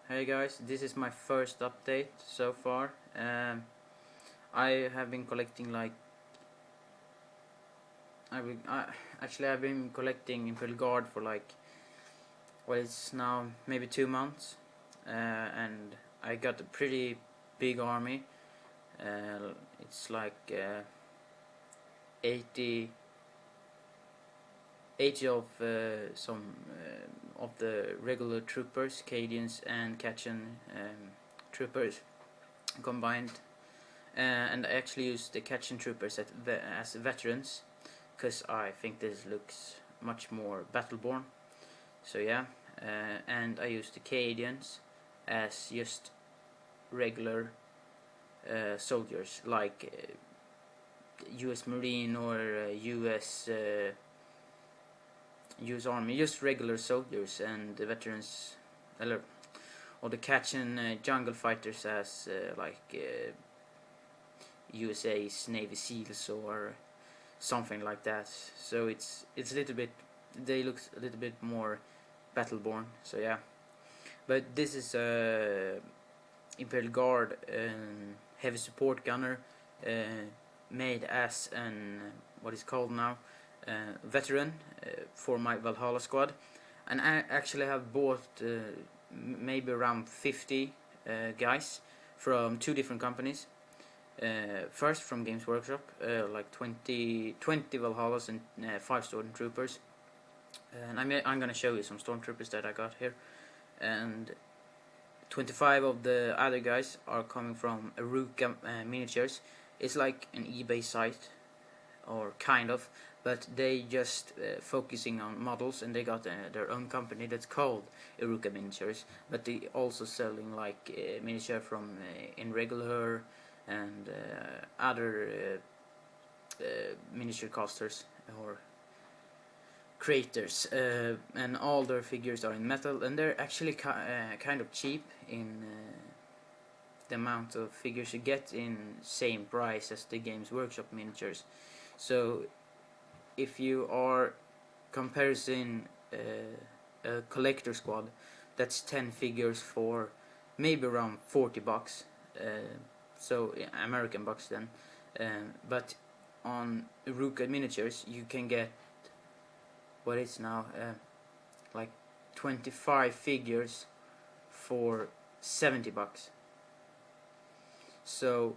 Hey guys, this is my first update so far. I have been collecting I've been collecting Imperial Guard for it's now maybe 2 months, and I got a pretty big army. It's 80 of some of the regular troopers, Cadians and Kachin troopers combined, and I actually used the Kachin troopers as veterans because I think this looks much more battleborn. So yeah, and I used the Cadians as just regular soldiers, like U.S. Marine or U.S. US Army, just regular soldiers, and the veterans, or the Kachin jungle fighters as USA's Navy SEALs or something like that. So it's a little bit, they look a little bit more battleborn. So yeah, but this is Imperial Guard heavy support gunner made as an what is called now veteran for my Valhalla squad, and I actually have bought maybe around 50 guys from 2 different companies. First from Games Workshop, like 20 Valhallas and 5 Stormtroopers, and I'm gonna show you some Stormtroopers that I got here, and 25 of the other guys are coming from Aruka Miniatures. It's like an eBay site, or kind of, but they just focusing on models, and they got their own company that's called Aruka Miniatures, but they also selling miniature from in regular and other miniature casters or creators, and all their figures are in metal, and they're actually kind of cheap in the amount of figures you get, in same price as the Games Workshop miniatures. So if you are comparing a collector squad, that's 10 figures for maybe around $40, so American bucks then, but on Aruka Miniatures you can get what is now like 25 figures for $70. So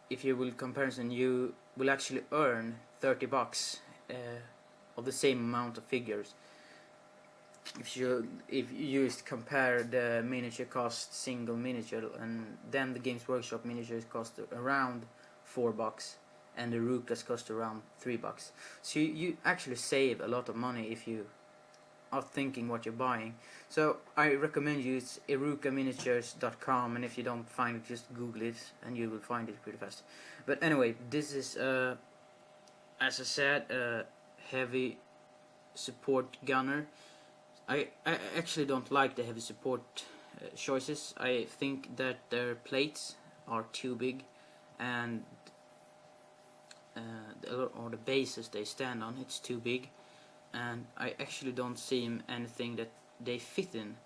if you will comparison, you will actually earn $30 of the same amount of figures. If you just compare the miniature cost single miniature, and then the Games Workshop miniatures cost around $4, and the Rukas cost around $3. So you actually save a lot of money if you are thinking what you're buying. So I recommend you, it's erukamiNiatures.com, and if you don't find it, just Google it and you will find it pretty fast. But anyway, this is as I said, a heavy support gunner. I actually don't like the heavy support choices. I think that their plates are too big, and or the bases they stand on, it's too big, and I actually don't see anything that they fit in.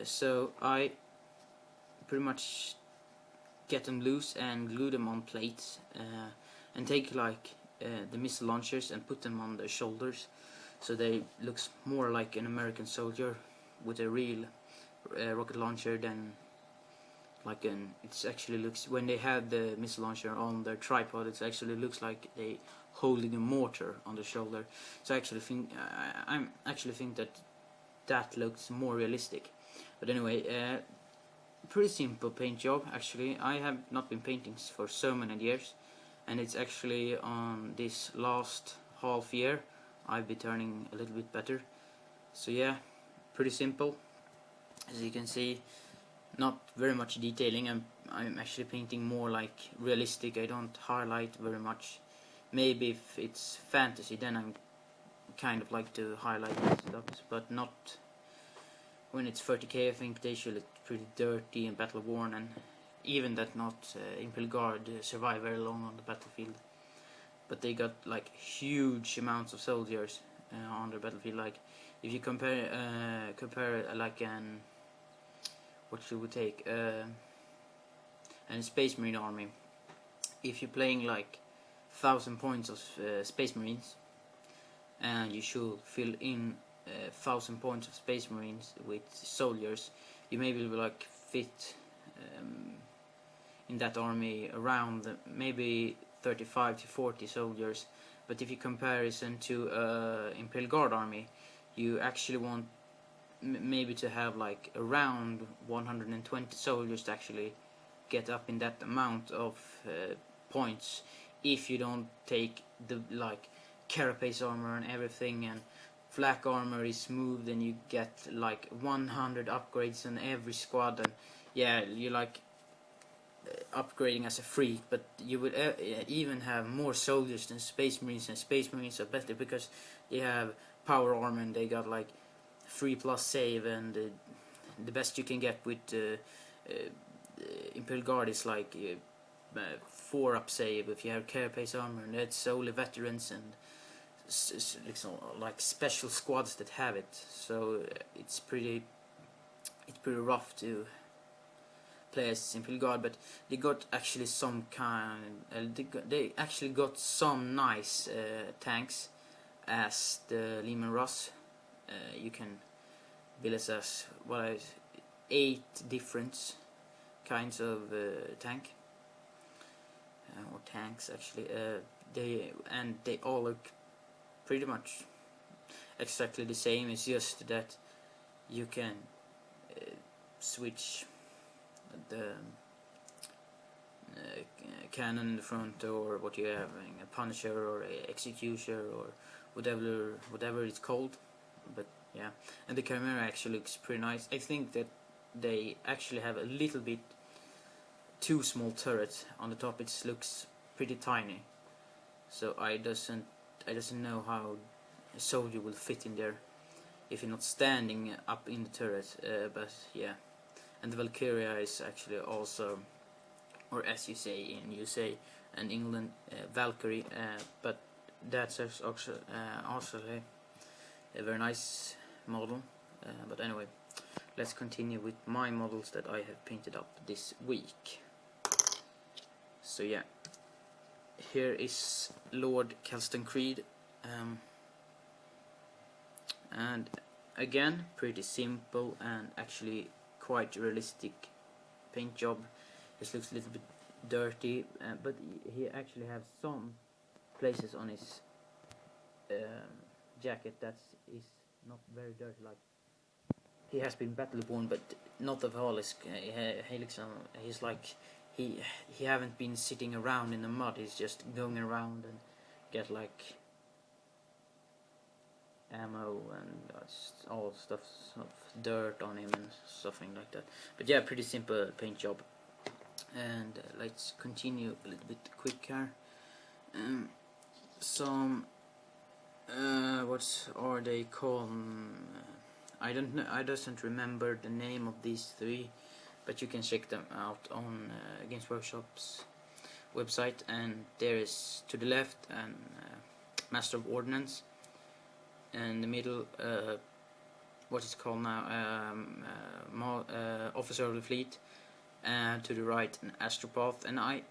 So I pretty much get them loose and glue them on plates, and take the missile launchers and put them on their shoulders, so they looks more like an American soldier with a real rocket launcher than like an. It actually looks, when they have the missile launcher on their tripod, it actually looks like they holding a mortar on the shoulder. So I actually think that looks more realistic. But anyway, pretty simple paint job actually. I have not been painting for so many years, and it's actually on this last half year I've been turning a little bit better. So yeah, pretty simple. As you can see, not very much detailing. I'm actually painting more like realistic. I don't highlight very much. Maybe if it's fantasy, then I'm kind of like to highlight stuff, but not when it's 30k. I think they should look pretty dirty and battle worn, and even that not Imperial Guard survive very long on the battlefield. But they got like huge amounts of soldiers on the battlefield. Like if you compare like an what should we take? And Space Marine army. If you're playing like 1,000 points of Space Marines, and you should fill in 1,000 points of Space Marines with soldiers, you maybe will like fit in that army around maybe 35 to 40 soldiers. But if you comparison to Imperial Guard army, you actually want maybe to have like around 120 soldiers to actually get up in that amount of points, if you don't take the like carapace armor and everything, and flak armor is smooth, and you get like 100 upgrades on every squad, and yeah, you like upgrading as a freak. But you would even have more soldiers than Space Marines, and Space Marines are better because they have power armor and they got like 3+ save, and the best you can get with Imperial Guard is like 4+ save if you have carapace armor, and that's only veterans and like special squads that have it. So it's pretty rough to play as Imperial Guard. But they got actually some they actually got some nice tanks as the Lehman Russ. You can build as 8 different kinds of tank or tanks actually. They all look pretty much exactly the same. It's just that you can switch the cannon in the front, or what you have, a Punisher or a Executioner or whatever it's called. But yeah, and the Chimera actually looks pretty nice. I think that they actually have a little bit too small turret on the top. It looks pretty tiny, so I doesn't know how a soldier will fit in there if you're not standing up in the turret. But yeah, and the Valkyria is actually also, or as you say in USA and England, Valkyrie, but that's also a very nice model. But anyway, let's continue with my models that I have painted up this week. So yeah, here is Lord Kelston Creed, and again pretty simple and actually quite realistic paint job. This looks a little bit dirty, but he actually has some places on his jacket that is not very dirty. Like, he has been battle-born, but not of all. He's like he haven't been sitting around in the mud. He's just going around and get like ammo and all stuff of dirt on him and something like that. But yeah, pretty simple paint job. And let's continue a little bit quicker. Some what are they called? I don't know. I doesn't remember the name of these 3, but you can check them out on Games Workshop's website. And there is to the left and Master of Ordnance, and the middle what is called now Officer of the Fleet, and to the right an Astropath. And I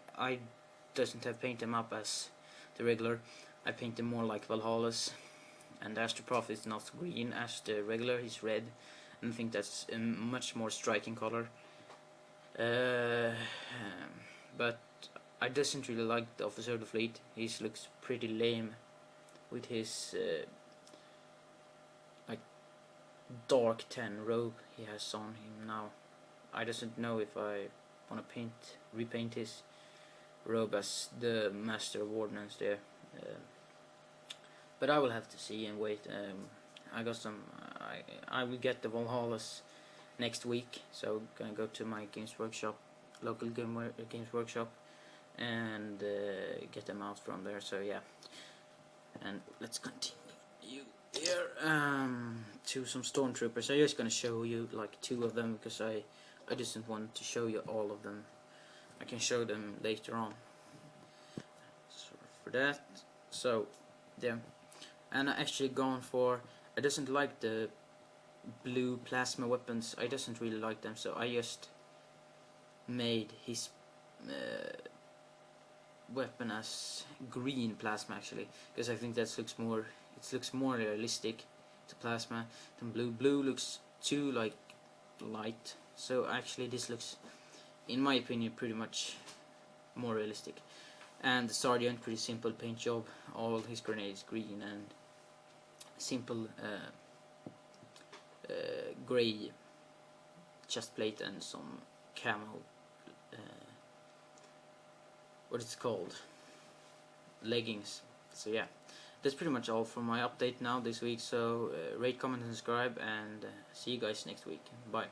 doesn't have paint them up as the regular. I paint them more like Valhalla's, and the Astropath is not green as the regular, he's red, and I think that's a much more striking color. But I doesn't really like the Officer of the Fleet. He looks pretty lame with his like dark tan robe he has on him now. I doesn't know if I want to repaint his robe as the Master of Ordnance there. But I will have to see and wait. I got some. I will get the Valhallas next week, so I'm gonna go to my Games Workshop, local Games Workshop, and get them out from there. So yeah, and let's continue here to some Stormtroopers. I'm just gonna show you like 2 of them because I didn't want to show you all of them. I can show them later on. So for that, so yeah. And I actually gone for, I doesn't like the blue plasma weapons, I doesn't really like them, so I just made his weapon as green plasma actually, because I think that looks more realistic to plasma than blue. Blue looks too like light, so actually this looks, in my opinion, pretty much more realistic. And the Sergeant, pretty simple paint job, all his grenades green and simple grey chest plate and some camo, what it's called, leggings. So yeah, that's pretty much all for my update now this week. So rate, comment and subscribe, and see you guys next week. Bye.